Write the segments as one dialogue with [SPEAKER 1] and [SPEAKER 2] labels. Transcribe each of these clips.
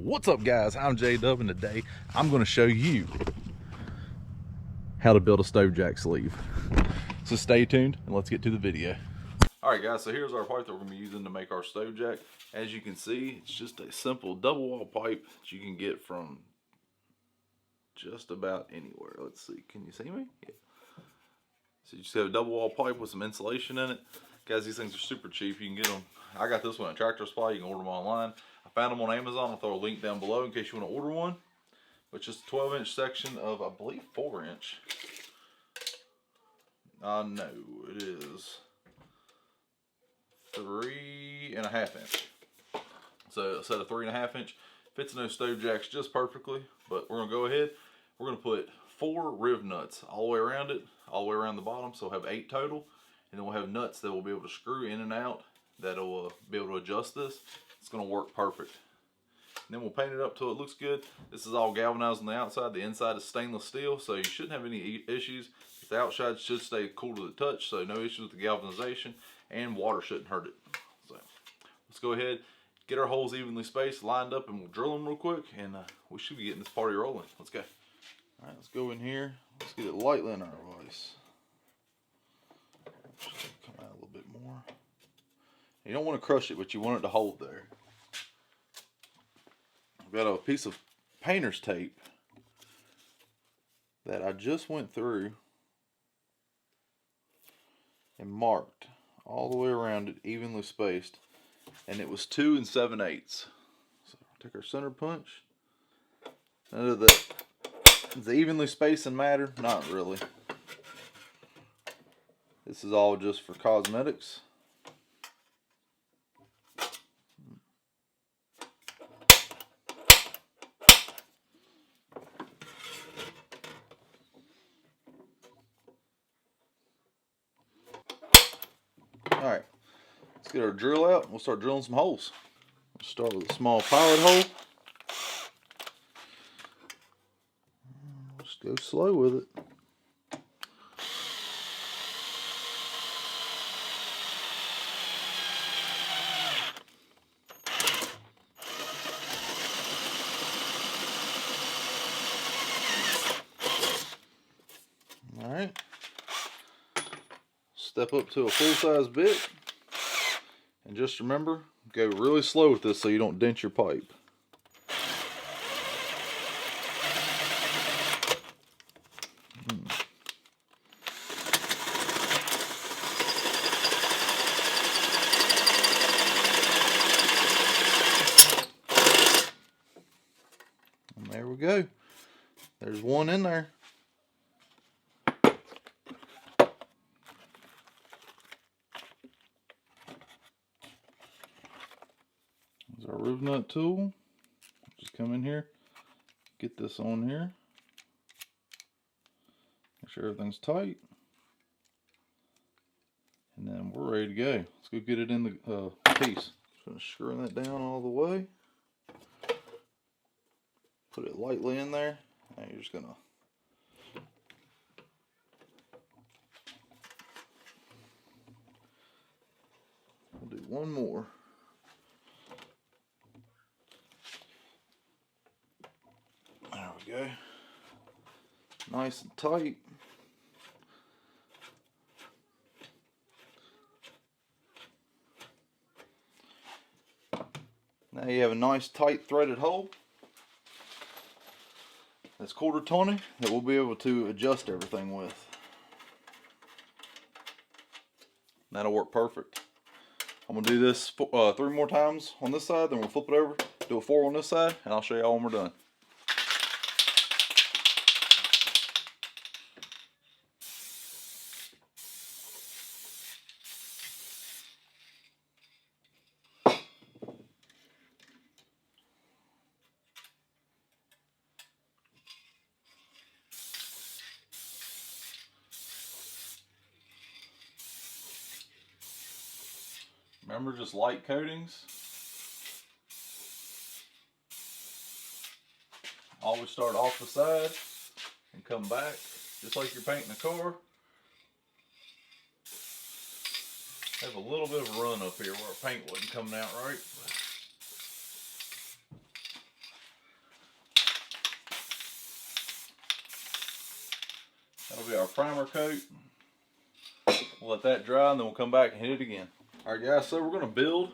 [SPEAKER 1] What's up, guys? I'm J-dubb, and today I'm going to show you how to build a stove jack sleeve. So stay tuned and let's get to the video. Alright guys, so here's our pipe that we're going to be using to make our stove jack. As you can see, it's just a simple double wall pipe that you can get from just about anywhere. Let's see, can you see me? Yeah. So you just have a double wall pipe with some insulation in it. Guys, these things are super cheap. You can get them. I got this one at Tractor Supply. You can order them online. I found them on Amazon. I'll throw a link down below in case you want to order one. Which is a 12-inch section of, I believe, 4-inch. No, it is 3.5-inch. So a set of 3.5-inch fits in those stove jacks just perfectly. But we're gonna go ahead. We're gonna put 4 riv nuts all the way around it, all the way around the bottom. So we'll have 8 total, and then we'll have nuts that will be able to screw in and out. That'll be able to adjust this. It's gonna work perfect. And then we'll paint it up till it looks good. This is all galvanized on the outside. The inside is stainless steel, so you shouldn't have any issues. The outside should stay cool to the touch, so no issues with the galvanization, and water shouldn't hurt it. So let's go ahead, get our holes evenly spaced, lined up, and we'll drill them real quick, and we should be getting this party rolling. Let's go. All right, let's go in here. Let's get it lightly in our vise. Come out a little bit more. You don't want to crush it, but you want it to hold there. I've got a piece of painter's tape that I just went through and marked all the way around it, evenly spaced, and it was 2 7/8. So take our center punch. None of the evenly spacing matter? Not really. This is all just for cosmetics. Alright, let's get our drill out and we'll start drilling some holes. We'll start with a small pilot hole. Just go slow with it. Alright. Step up to a full-size bit, and just remember, go really slow with this so you don't dent your pipe. And there we go. There's one in there. Our riv nut tool. Just come in here, get this on here, make sure everything's tight, and then we're ready to go. Let's go get it in the piece. Just gonna screw that down all the way, put it lightly in there, and you're just gonna we'll do one more. There we go. Nice and tight. Now you have a nice tight threaded hole that's 1/4 that we'll be able to adjust everything with. That'll work perfect. I'm going to do this 3 more times on this side, then we'll flip it over, do a 4 on this side, and I'll show you all when we're done. Remember, just light coatings. Always start off the side and come back, just like you're painting a car. Have a little bit of a run up here where our paint wasn't coming out right. That'll be our primer coat. We'll let that dry and then we'll come back and hit it again. Alright guys, so we're going to build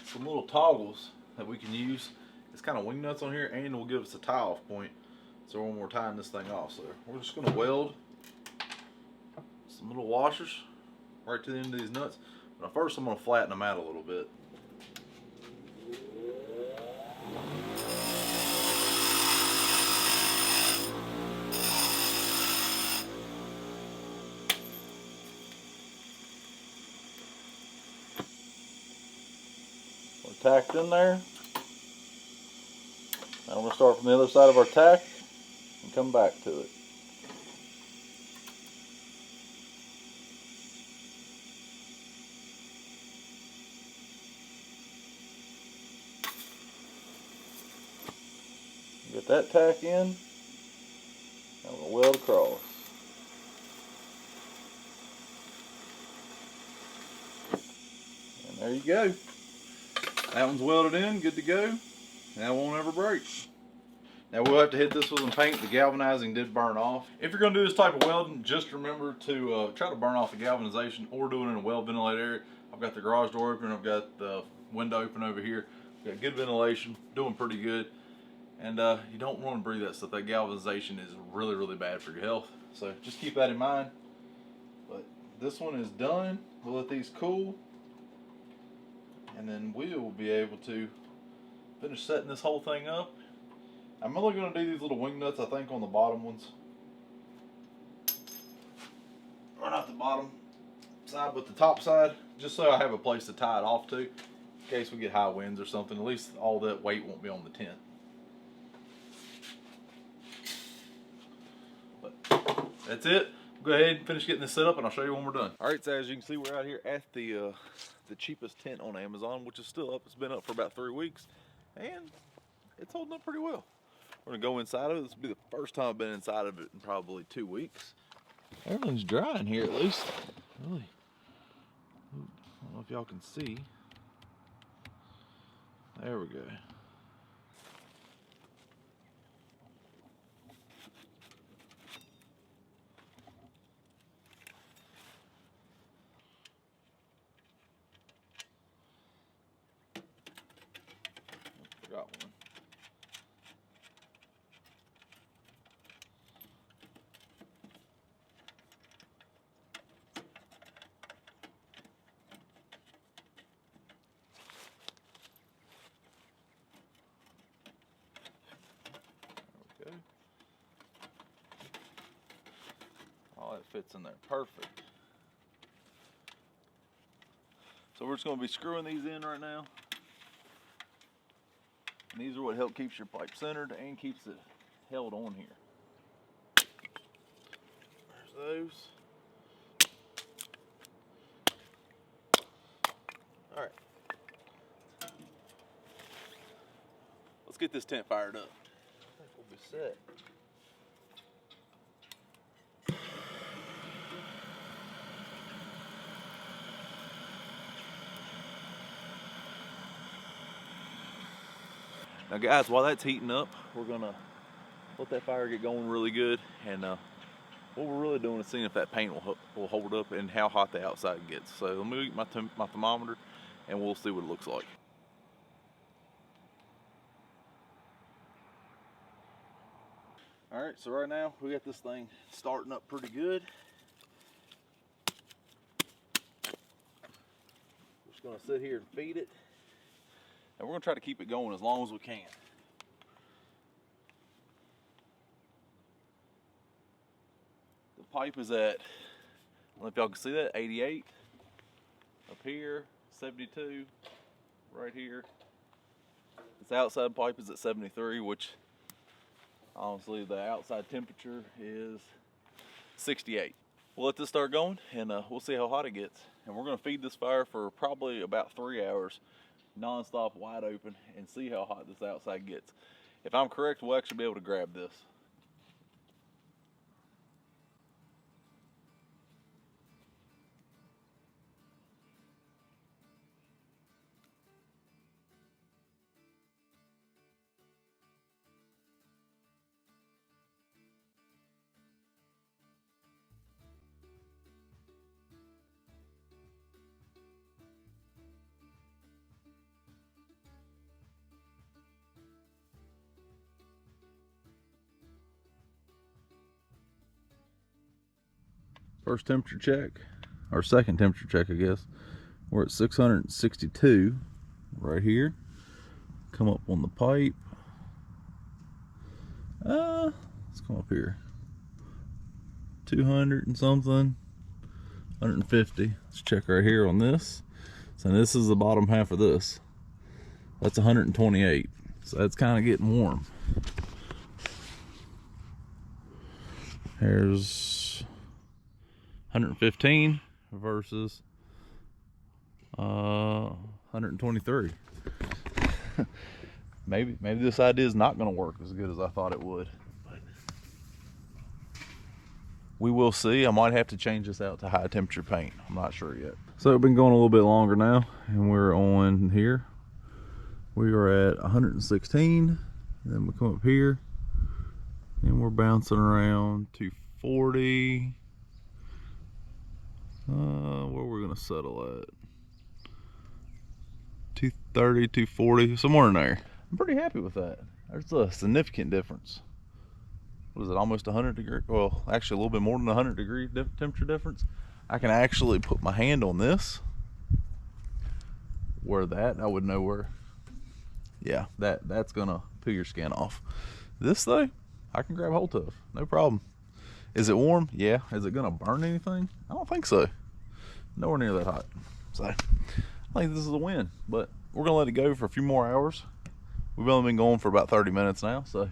[SPEAKER 1] some little toggles that we can use. It's kind of wing nuts on here, and will give us a tie off point. So when we're tying this thing off, so we're just going to weld some little washers right to the end of these nuts. But first I'm going to flatten them out a little bit. We're tacked in there. Now we're going to start from the other side of our tack and come back to it. Get that tack in. Now we're going to weld across. And there you go. That one's welded in, good to go. That won't ever break. Now we'll have to hit this with some paint. The galvanizing did burn off. If you're going to do this type of welding, just remember to try to burn off the galvanization or do it in a well ventilated area. I've got the garage door open, I've got the window open over here. We've got good ventilation, doing pretty good. And you don't want to breathe that stuff. That galvanization is really, really bad for your health. So just keep that in mind. But this one is done. We'll let these cool. And then we'll be able to finish setting this whole thing up. I'm only going to do these little wing nuts, I think, on the bottom ones. Or not the bottom side, but the top side. Just so I have a place to tie it off to. In case we get high winds or something. At least all that weight won't be on the tent. But that's it. Go ahead and finish getting this set up and I'll show you when we're done. Alright, so as you can see, we're out here at the cheapest tent on Amazon, which is still up. It's been up for about 3 weeks. And it's holding up pretty well. We're going to go inside of it. This will be the first time I've been inside of it in probably 2 weeks. Everything's dry in here at least. Really. I don't know if y'all can see. There we go. Forgot one. There we go. All that fits in there perfect. So we're just going to be screwing these in right now. And these are what help keeps your pipe centered and keeps it held on here. There's those. All right. Let's get this tent fired up. I think we'll be set. Now guys, while that's heating up, we're gonna let that fire get going really good, and what we're really doing is seeing if that paint will hold up and how hot the outside gets. So let me get my thermometer and we'll see what it looks like. Alright, so right now we got this thing starting up pretty good. We're just gonna sit here and feed it. And we're going to try to keep it going as long as we can. The pipe is at, I don't know if y'all can see that, 88. Up here, 72. Right here. This outside pipe is at 73, which honestly the outside temperature is 68. We'll let this start going and we'll see how hot it gets. And we're going to feed this fire for probably about 3 hours. Non-stop, wide open, and see how hot this outside gets. If I'm correct, we'll actually be able to grab this. First temperature check, or second temperature check, I guess. We're at 662 right here. Come up on the pipe. Let's come up here. 200 and something. 150. Let's check right here on this. So this is the bottom half of this. That's 128. So that's kind of getting warm. Here's 115 versus 123. maybe this idea is not going to work as good as I thought it would. But we will see. I might have to change this out to high temperature paint. I'm not sure yet. So it's been going a little bit longer now, and we're on here. We are at 116, and then we come up here, and we're bouncing around 240. Where we're gonna settle at? 230, 240, somewhere in there. I'm pretty happy with that. There's a significant difference. What is it, almost 100 degree? Well, actually a little bit more than 100 degree temperature difference. I can actually put my hand on this. Where that, I would know where. Yeah, that's gonna peel your skin off. This though, I can grab hold of, no problem. Is it warm? Yeah. Is it gonna burn anything? I don't think so. Nowhere near that hot. So I think this is a win, but we're gonna let it go for a few more hours. We've only been going for about 30 minutes now, so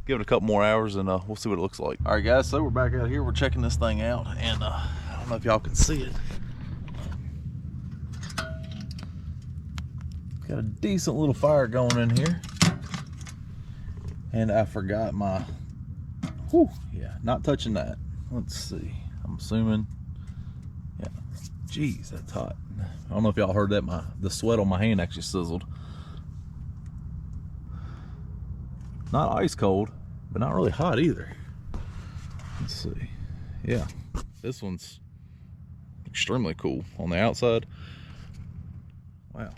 [SPEAKER 1] give it a couple more hours and we'll see what it looks like. All right guys, so we're back out here. We're checking this thing out, and I don't know if y'all can see it. Got a decent little fire going in here. And I forgot my, yeah, not touching that. Let's see, I'm assuming, yeah, geez, that's hot. I don't know if y'all heard that, the sweat on my hand actually sizzled. Not ice cold, but not really hot either. Let's see, yeah, this one's extremely cool on the outside. Wow.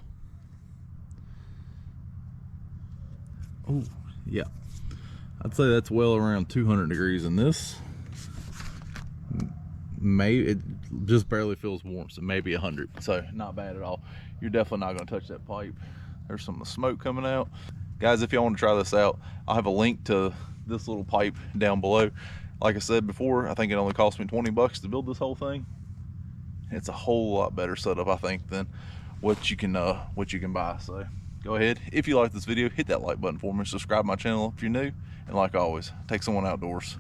[SPEAKER 1] Oh, yeah. I'd say that's well around 200 degrees in this. Maybe it just barely feels warm, so maybe 100. So not bad at all. You're definitely not going to touch that pipe. There's some of the smoke coming out. Guys, if y'all want to try this out, I'll have a link to this little pipe down below. Like I said before, I think it only cost me 20 bucks to build this whole thing. It's a whole lot better setup, I think, than what you can buy. So go ahead, if you like this video, hit that like button for me, subscribe to my channel if you're new, and like always, take someone outdoors.